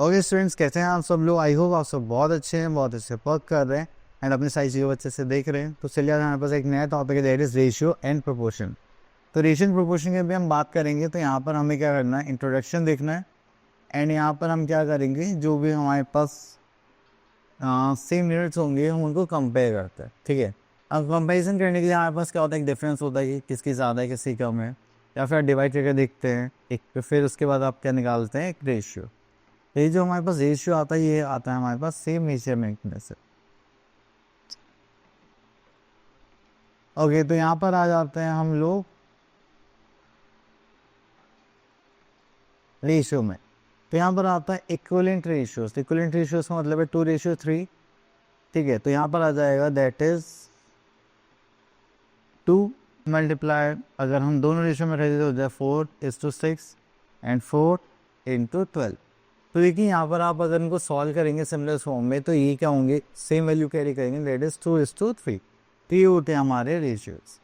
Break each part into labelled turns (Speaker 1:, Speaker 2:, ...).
Speaker 1: Okay students, कैसे हैं आप सब लोग? आई होप आप सब बहुत अच्छे हैं, बहुत अच्छे वर्क कर रहे हैं एंड अपनी सारी चीज़ों अच्छे से देख रहे हैं। तो चलिए आज हमारे पास एक नया टॉपिक है, that is ratio and proportion. तो रेशियो एंड प्रोपोर्शन की भी हम बात करेंगे। तो यहाँ पर हमें क्या करना है, इंट्रोडक्शन देखना है एंड यहाँ पर हम क्या करेंगे, जो भी हमारे पास सेम यूनिट्स होंगे हम उनको कंपेयर करते हैं। ठीक है, अब कंपेरिजन करने के लिए हमारे पास क्या होता है, एक डिफरेंस होता है कि किसकी ज़्यादा है किसकी कम है, या फिर डिवाइड करके देखते हैं एक, फिर उसके बाद आप क्या निकालते हैं, एक रेशियो। ये जो हमारे पास रेशियो आता है, ये आता है हमारे पास सेम मेजरमेंट में से। ओके, तो यहाँ पर आ जाते हैं हम लोग रेशियो में। तो यहाँ पर आता है इक्विवेलेंट रेशियोस। इक्विवेलेंट रेशियोस का मतलब है 2:3। ठीक है, तो यहाँ पर आ जाएगा दैट इज 2 मल्टीप्लाई, अगर हम दोनों रेशियो में रखते तो हो जाए 4:6 एंड 4:12। तो देखिए यहाँ पर आप अगर इनको सॉल्व करेंगे सिमिलर फॉर्म में, तो ये क्या होंगे, सेम वैल्यू कैरी करेंगे, दैट इज 2:3। तो ये होते हैं हमारे रेशियोज।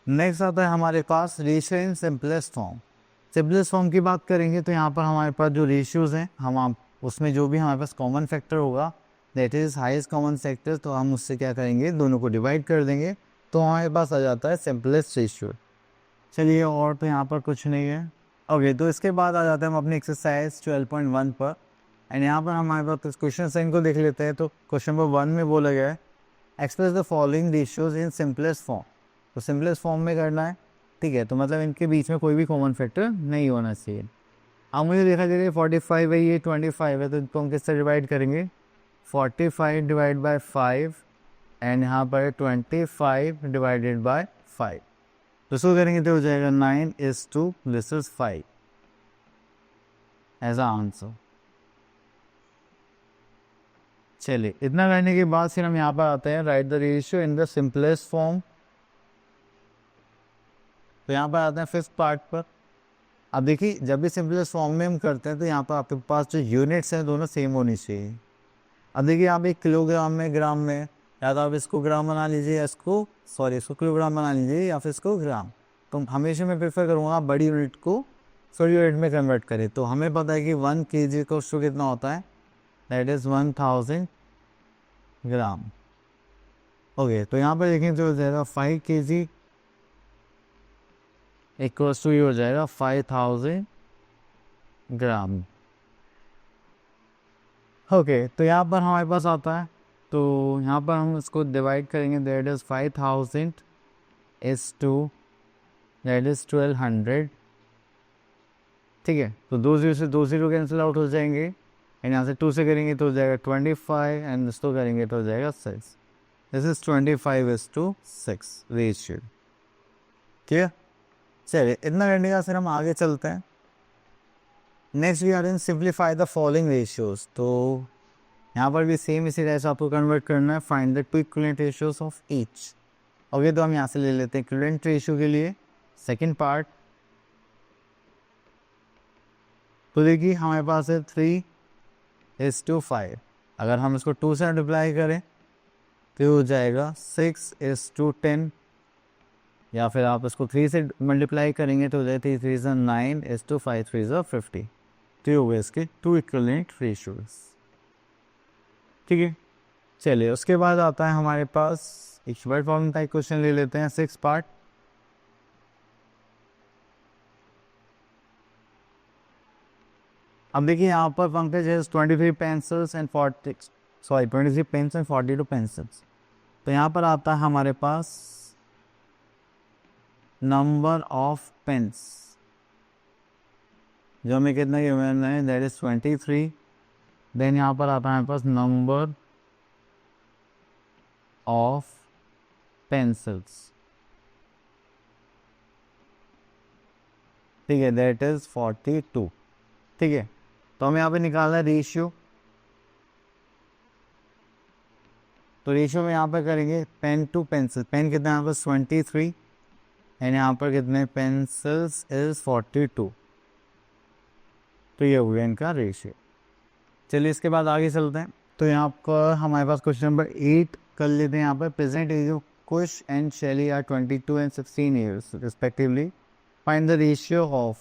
Speaker 1: नेक्स्ट आता है हमारे पास ratio in simplest form. Simplest form की बात करेंगे तो यहाँ पर हमारे पास जो रेशियोज हैं, हम उसमें जो भी हमारे पास कॉमन फैक्टर होगा, that is highest common factor, तो हम उससे क्या करेंगे, दोनों को डिवाइड कर देंगे, तो हमारे पास आ जाता है सिंपलेस्ट रेशियो। चलिए, और तो यहाँ पर कुछ नहीं है। ओके, तो इसके बाद आ जाते हैं हम अपनी एक्सरसाइज 12.1 पर एंड यहाँ पर हमारे पास कुछ क्वेश्चन हैं, इनको देख लेते हैं। तो क्वेश्चन नंबर 1 में बोला गया है express the following ratios in simplest form. तो सिंपलेस्ट फॉर्म में करना है। ठीक है, तो मतलब इनके बीच में कोई भी कॉमन फैक्टर नहीं होना चाहिए। अब मुझे देखा जाए 45 है, ये 25 है, तो इनको हम किससे डिवाइड करेंगे, 45 डिवाइड बाई 5 एंड यहाँ पर 25 डिवाइडेड बाई 5। तो इसको करेंगे तो हो जाएगा 9:2, दिस इज 5 एज आंसर। चलिए, इतना करने के बाद फिर हम यहाँ पर आते हैं right the ratio in the simplest form. तो यहाँ पर आते हैं फिफ्थ पार्ट पर। अब देखिए, जब भी सिंपलेस्ट फॉर्म में हम करते हैं तो यहाँ पर आपके पास जो यूनिट्स हैं दोनों सेम होनी चाहिए। अब देखिए, आप एक किलोग्राम में, ग्राम में, या तो आप इसको ग्राम बना लीजिए या इसको किलोग्राम बना लीजिए या फिर इसको ग्राम। तो हमेशा मैं प्रेफर करूँगा आप बड़ी यूनिट को छोटी यूनिट में कन्वर्ट करें। तो हमें पता है कि 1 kg का उसको कितना होता है, दैट इज़ 1000 ग्राम। ओके, तो यहाँ पर देखें तो हो जाएगा 5 kg इक्वल्स टू ये हो जाएगा 5000 ग्राम। ओके, तो यहाँ पर हमारे पास आता है, तो यहाँ पर हम इसको डिवाइड करेंगे, that is 5000 is to that is 1200। ठीक है, तो 2 0 से 2 0 कैंसिल आउट हो जाएंगे एंड यहाँ से 2 से करेंगे तो हो जाएगा 25 एंड इसको करेंगे तो हो जाएगा 6। This is 25:6 ratio. ठीक है, चलिए इतना करने का फिर हम आगे चलते हैं। Next we are in simplify the following ratios. तो यहाँ पर भी सेम इसी तरह से आपको कन्वर्ट करना है, find the two equivalent ratios of each. Okay, तो हम यहाँ से ले लेते हैं इक्विवेलेंट रेशियो के लिए सेकंड पार्ट। तो देखिए हमारे पास है 3:5। अगर हम इसको 2 से मल्टीप्लाई करें तो हो जाएगा 6:10, या फिर आप इसको 3 से मल्टीप्लाई करेंगे तो हो जाए 3 3 9:5 3 50। तो ये हो गए इसके टू इक्विवेलेंट रेशियोज। ठीक है, चलिए उसके बाद आता है हमारे पास एक शॉर्ट फॉर्म का क्वेश्चन ले लेते हैं, 6 पार्ट। अब देखिए यहाँ पर पंकज है 23 pencils and 23 pens and 42 pencils. तो यहाँ पर आता है हमारे पास नंबर ऑफ पेन्स, जो हमें कितना गिवन है, दैट इज 23। देन यहाँ पर आता है हमारे पास नंबर ऑफ पेंसिल्स। ठीक है, दैट इज 42। ठीक है, तो हमें यहाँ पे निकालना है रेशियो। तो रेशियो में यहाँ पर करेंगे पेन टू पेंसिल। पेन कितना है यहाँ पर 23 एंड यहाँ पर कितने पेंसिल्स इज 42। तो ये हो गया इनका रेशियो। चलिए इसके बाद आगे चलते हैं। तो यहाँ पर हमारे पास क्वेश्चन नंबर 8 कर लेते हैं। यहाँ पर present age of Kush and Shaily are 22 and 16 years respectively. Find the ratio of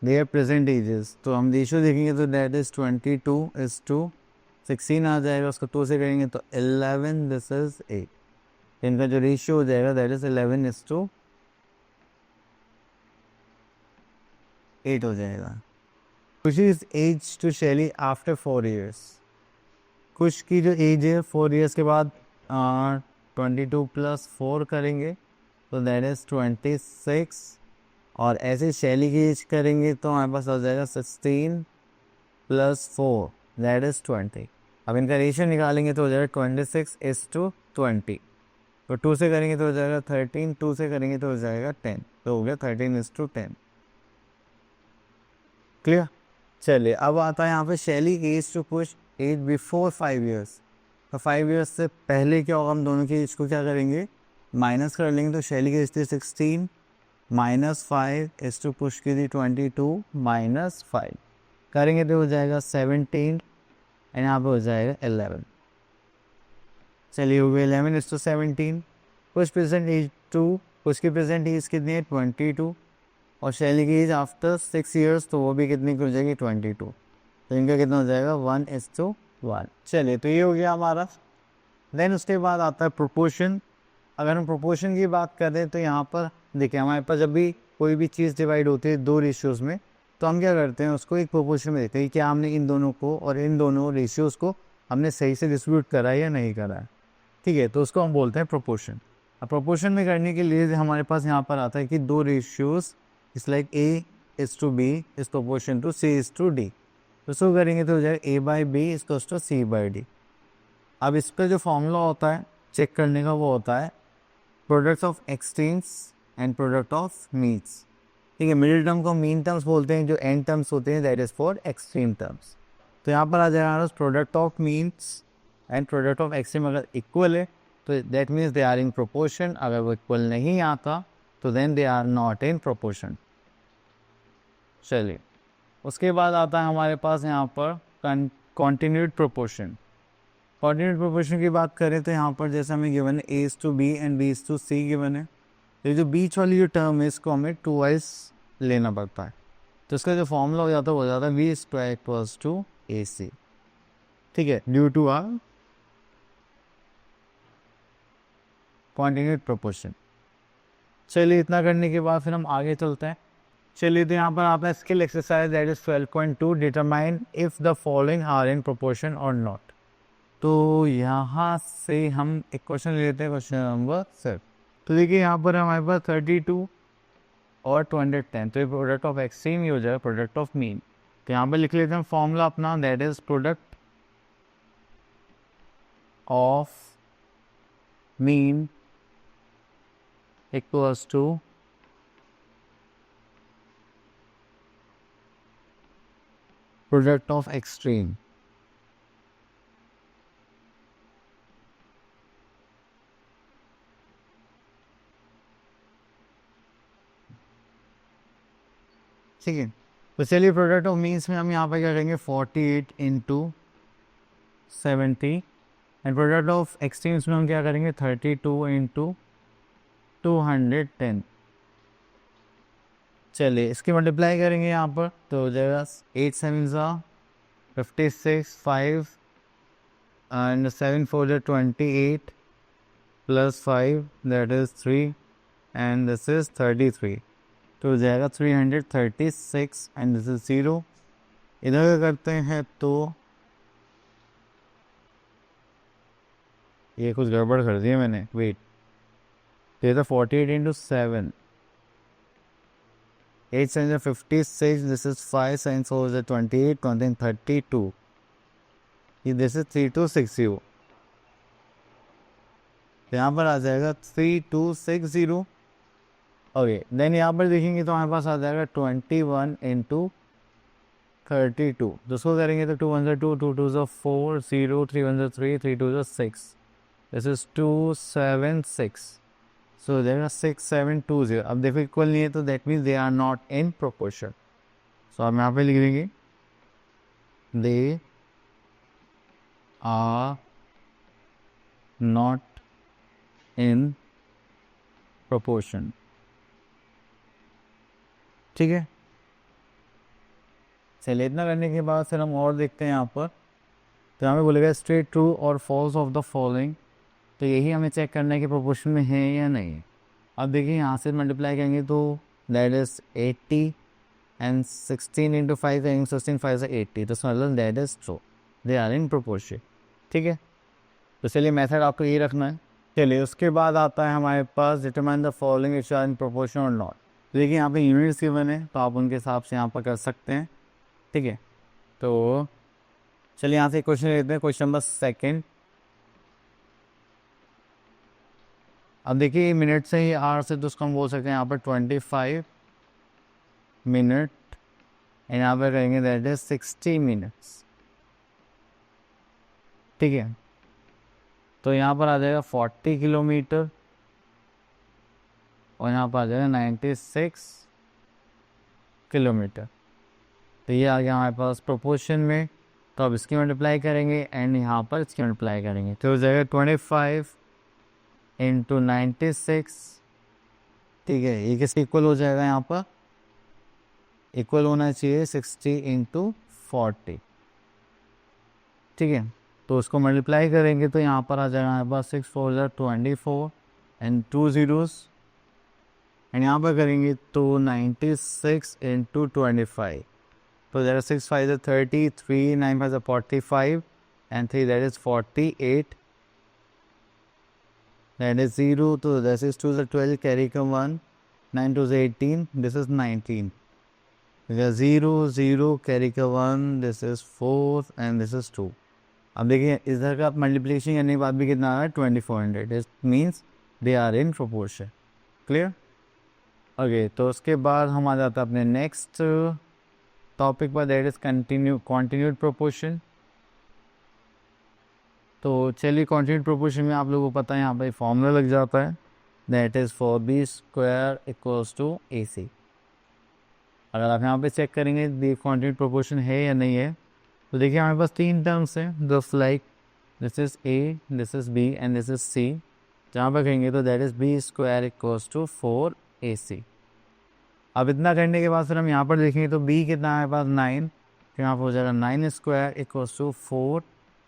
Speaker 1: their present ages, तो हम रेशियो देखेंगे तो दैट इज 22:16 आ जाएगा, उसको 2 से करेंगे तो 11, दिस इज 8। इनका जो रेशियो हो जाएगा दैट इज 11:8 हो जाएगा। खुशी इज एज टू शैली आफ्टर 4 years। खुश की जो एज है 4 years के बाद 22 + 4 करेंगे तो दैट इज 26, और ऐसे शैली की एज करेंगे तो हमारे पास हो जाएगा 16 + 4 दैट इज 20। अब इनका रेशियो निकालेंगे तो हो जाएगा 26:20। तो 2 से करेंगे तो हो जाएगा 13, 2 से करेंगे तो हो जाएगा 10, तो हो गया 13:10। क्लियर। चलिए अब आता है यहाँ पे Shaili age to Push age before 5 years। तो 5 years से पहले क्या होगा, हम दोनों की एज को क्या करेंगे, माइनस कर लेंगे। तो शैली की एज थी 16 -5 इज टू पुश की थी 22 -5 करेंगे तो हो जाएगा 17, एंड यहाँ पे हो जाएगा 11। चलिए हो गया 11:17। Push present age to, Push की प्रेजेंट एज कितनी है 22, और शैली की एज आफ्टर 6 years तो वो भी कितनी की हो जाएगी 22। तो इनका कितना हो जाएगा 1:1। चलिए तो ये हो गया हमारा। देन उसके बाद आता है प्रोपोर्शन। अगर हम प्रोपोर्शन की बात करें तो यहाँ पर देखिए हमारे पास जब भी कोई भी चीज़ डिवाइड होती है 2 रेशियोज़ में, तो हम क्या करते हैं, उसको एक प्रोपोर्शन में देखते हैं कि हमने इन दोनों को और इन दोनों रेशियोज़ को हमने सही से डिस्ट्रीब्यूट करा है या नहीं करा है। ठीक है, तो उसको हम बोलते हैं प्रोपोर्शन। अब प्रोपोर्शन में करने के लिए हमारे पास यहाँ पर आता है कि 2 रेशियोज़ इस like A:B is proportion to C:D। तो इसको करेंगे तो हो जाएगा A/B इज टू C/D। अब इसका जो फॉर्मूला होता है चेक करने का वो होता है product of extremes and product of means. ठीक है, मिडिल टर्म को मीन टर्म्स बोलते हैं, जो एंड टर्म्स होते हैं that is for extreme terms. तो यहाँ पर आ जाएगा product of means and product of extreme अगर इक्वल है तो that means they are in proportion. अगर वो इक्वल नहीं आता तो then they are not in proportion. चलिए उसके बाद आता है हमारे पास यहाँ पर कॉन्टिन्यूड प्रोपोर्शन। कॉर्डिनेट प्रोपोर्शन की बात करें तो यहाँ पर जैसे हमें गिवन है A:B एंड B:C गिवन है, तो जो बीच वाली जो टर्म है इसको हमें 2 लेना पड़ता है। तो इसका जो फॉर्मूला हो जाता है वो हो जाता है V² = AC। ठीक है, due to are continued proportion. चलिए इतना करने के बाद फिर हम आगे चलते हैं। चलिए तो यहाँ पर आपने skill exercise that is 12.2 determine if the following are in proportion और नॉट। तो यहाँ से हम एक क्वेश्चन ले लेते हैं, क्वेश्चन नंबर 7। तो देखिए यहाँ पर हमारे पास 32 और 210, तो ये प्रोडक्ट ऑफ एक्सट्रीम ही हो जाएगा प्रोडक्ट ऑफ मीन। तो यहाँ पर लिख लेते हैं फॉर्मूला अपना, that is product of mean equals to product of extreme. ठीक है, तो चलिए प्रोडक्ट ऑफ मीन्स में हम यहाँ पर क्या करेंगे 48 × 70, एंड प्रोडक्ट ऑफ एक्सट्रीम्स में हम क्या करेंगे 32 × 210। चलिए इसकी मल्टीप्लाई करेंगे यहाँ पर तो हो जाएगा 8 7 56, 5 and 7 4 28 + 5 that is 3 and this is 33। तो हो जाएगा 336 एंड दिस इज 0। इधर का करते हैं तो ये कुछ गड़बड़ कर दिया मैंने, वेट। तो ये था 48 × 7, 8 7 56, दिस इज 5 7 4 28 20 32, दिस इज 3260। तो यहाँ पर आ जाएगा 3260। ओके, देन यहाँ पर देखेंगे तो हमारे पास आ जाएगा 21 × 32। तो उसको करेंगे तो 2 1 2 2 2 4 0 3 1 3 3 2 6, दिस इज 276। सो देगा 6720। अब देखो इक्वल नहीं है तो that means they are not in proportion. So हम यहाँ पे लिख देंगे they are not in proportion. ठीक है, चलिए इतना करने के बाद फिर हम और देखते हैं यहाँ पर। तो यहाँ पे बोलेगा स्ट्रेट ट्रू और फॉल्स ऑफ द फॉलोइंग। तो यही हमें चेक करना है कि प्रोपोर्शन में है या नहीं। अब देखिए यहाँ से मल्टीप्लाई करेंगे तो दैट इज़ 80 एंड 16 इंटू 5 करेंगे, 16 5 से 80, तो मतलब that is true, they are in proportion. ठीक है, तो चलिए मेथड आपको यही रखना है। चलिए उसके बाद आता है हमारे पास determine the following if are in proportion और नॉट। देखिए यहाँ पे यूनिट्स गिवन है तो आप उनके हिसाब से यहाँ पर कर सकते हैं। ठीक है, तो चलिए यहाँ से क्वेश्चन लेते हैं, क्वेश्चन नंबर सेकेंड। अब देखिए मिनट से ही आर से तो उसको हम बोल सकते हैं यहाँ पर 25 मिनट, एंड यहाँ पर करेंगे दैट इज 60 मिनट्स। ठीक है, तो यहाँ पर आ जाएगा 40 किलोमीटर और यहाँ पर आ जाएगा 96 किलोमीटर। तो ये आ गया हमारे पास प्रोपोर्शन में। तो अब इसकी मल्टीप्लाई करेंगे एंड यहाँ पर इसकी मल्टीप्लाई करेंगे, तो हो जाएगा 25 इंटू 96। ठीक है, ये किसके इक्वल हो जाएगा, यहाँ पर इक्वल होना चाहिए 60 इंटू 40। ठीक है, तो उसको मल्टीप्लाई करेंगे तो यहाँ पर आ जाएगा हमारे पास 6 4 24 एंड 2 zeros, एंड यहाँ पर करेंगे तो 96 इंटू 25, तो that is 6 5 is 30, 3 9 5 is 45 and 3 that is 48, that is 0, तो this is 2 is 12, carry का 1, 9 2 is 18, this is 19, 0 0 carry का 1, this is 4 and this is 2। अब देखिए इधर का मल्टीप्लिकेशन करने के बाद भी कितना आ रहा है 2400, it means they are in proportion. Clear? Okay, तो उसके बाद हम आ जाते हैं अपने नेक्स्ट टॉपिक पर, दैट इज कॉन्टिन्यूड प्रोपोर्शन। तो चलिए कॉन्टिन्यूड प्रोपोर्शन में आप लोगों को पता है यहाँ पर फॉर्मूला लग जाता है, that is 4b² equals to AC। अगर आप यहाँ पे चेक करेंगे दी कॉन्टिन्यूड प्रोपोर्शन है या नहीं है, तो देखिए हमारे पास 3 टर्म्स हैं, just like this is A, this is B and this is C। जहाँ पर कहेंगे तो that is b² equals to 4AC। अब इतना करने के बाद फिर हम यहाँ पर देखेंगे तो B कितना है हमारे पास 9, तो यहाँ पर हो जाएगा 9² इक्वल्स टू 4,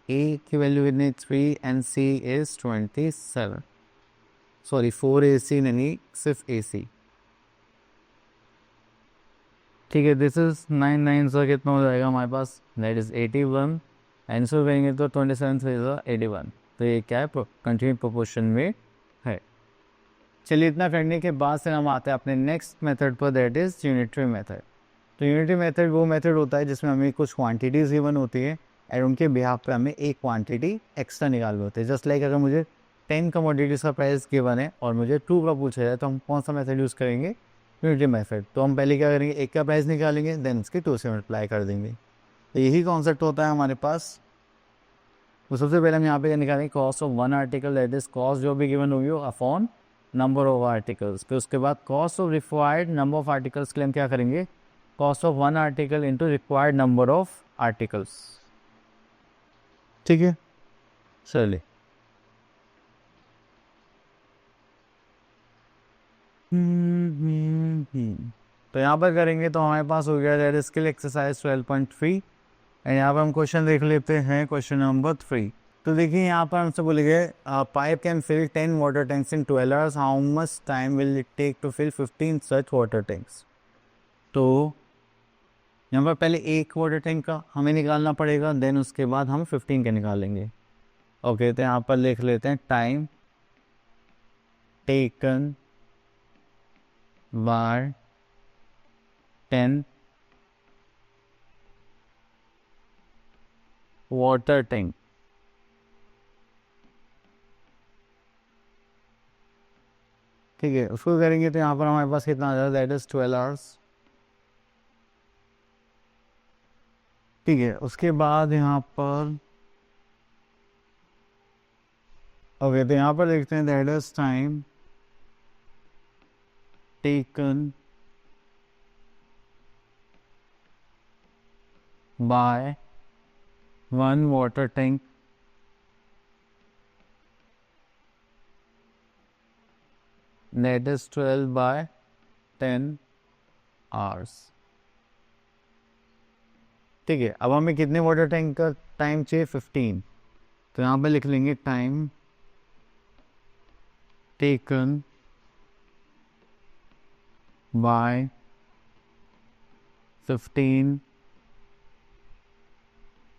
Speaker 1: A की वैल्यू कितनी 3 and C is 27, sorry 4AC नहीं सिर्फ AC। ठीक है, दिस इज 9 9 से कितना हो जाएगा हमारे पास, दैट इज 81 एंड इसको करेंगे तो 27 से 81, तो ये क्या है कंटिन्यूड प्रोपोर्शन में है। चलिए इतना करने के बाद से हम आते हैं अपने नेक्स्ट मेथड पर, दैट इज यूनिटरी मेथड। तो यूनिटरी मेथड वो मेथड होता है जिसमें हमें कुछ क्वांटिटीज़ गिवन होती है एंड उनके बिहाफ पे हमें एक क्वांटिटी एक्स्ट्रा निकालनी होती है। जस्ट लाइक अगर मुझे 10 कमोडिटीज़ का प्राइस गिवन है और मुझे 2 का पूछा जाए तो हम कौन सा मेथड यूज़ करेंगे, यूनिटरी मेथड। तो हम पहले क्या करेंगे, एक का प्राइस निकालेंगे देन उसके 2 से मल्टीप्लाई कर देंगे। तो यही कॉन्सेप्ट होता है हमारे पास। तो सबसे पहले हम यहाँ पे निकालेंगे cost of one article, that is cost जो भी गिवन होगी अपॉन नंबर ऑफ आर्टिकल्स। फिर उसके बाद cost of required number of articles के लिए हम क्या करेंगे, cost of one article into required number of articles. ठीक है, चलिए तो यहाँ पर करेंगे तो हमारे पास हो गया दैट स्किल एक्सरसाइज 12.3 एंड यहाँ पर हम क्वेश्चन देख लेते हैं, क्वेश्चन नंबर 3। तो देखिए यहाँ पर हमसे बोले गए pipe can fill 10 water tanks in 12 hours, how much time will it take to fill 15 such water tanks. तो यहाँ पर पहले एक वाटर टैंक का हमें निकालना पड़ेगा, देन उसके बाद हम 15 के निकालेंगे। ओके, तो यहाँ पर लिख लेते हैं time taken bye 10 water tank. ठीक है, उसको करेंगे तो यहाँ पर हमारे पास कितना आ जाएगा, दैट इज 12 आवर्स। ठीक है, उसके बाद यहाँ पर ओके, तो यहाँ पर देखते हैं that is time taken by 1 water tank, that is 12 by 10 hours। ठीक है, उसके बाद यहाँ पर ओके, तो यहाँ पर देखते हैं that is time taken by 1 water tank, that is 12 by 10 hours। ठीक है, अब हमें कितने वाटर टैंक का टाइम चाहिए 15, तो यहाँ पे लिख लेंगे time taken bye 15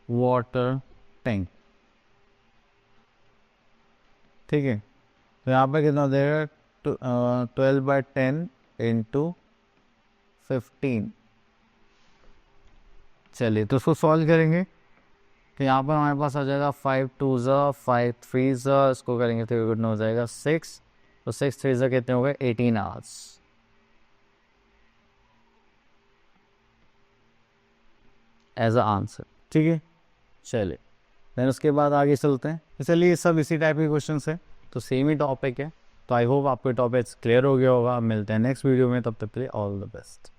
Speaker 1: water tank. ठीक है, तो यहाँ पे कितना हो जाएगा 12/10 इंटू 15। चलिए तो उसको सॉल्व करेंगे, तो यहाँ पर हमारे पास आ जाएगा 5 2 ज़ा 5 3 ज़ा, इसको करेंगे तो कितना हो जाएगा 6, तो 6 3 ज़ा कितने हो गए 18 आवर्स एज अ आंसर। ठीक है, चलिए देन उसके बाद आगे चलते हैं। चलिए ये सब इसी टाइप के क्वेश्चन है, तो सेम ही टॉपिक है, तो आई होप आपको टॉपिक क्लियर हो गया होगा। मिलते हैं नेक्स्ट वीडियो में, तब तक के लिए ऑल द बेस्ट।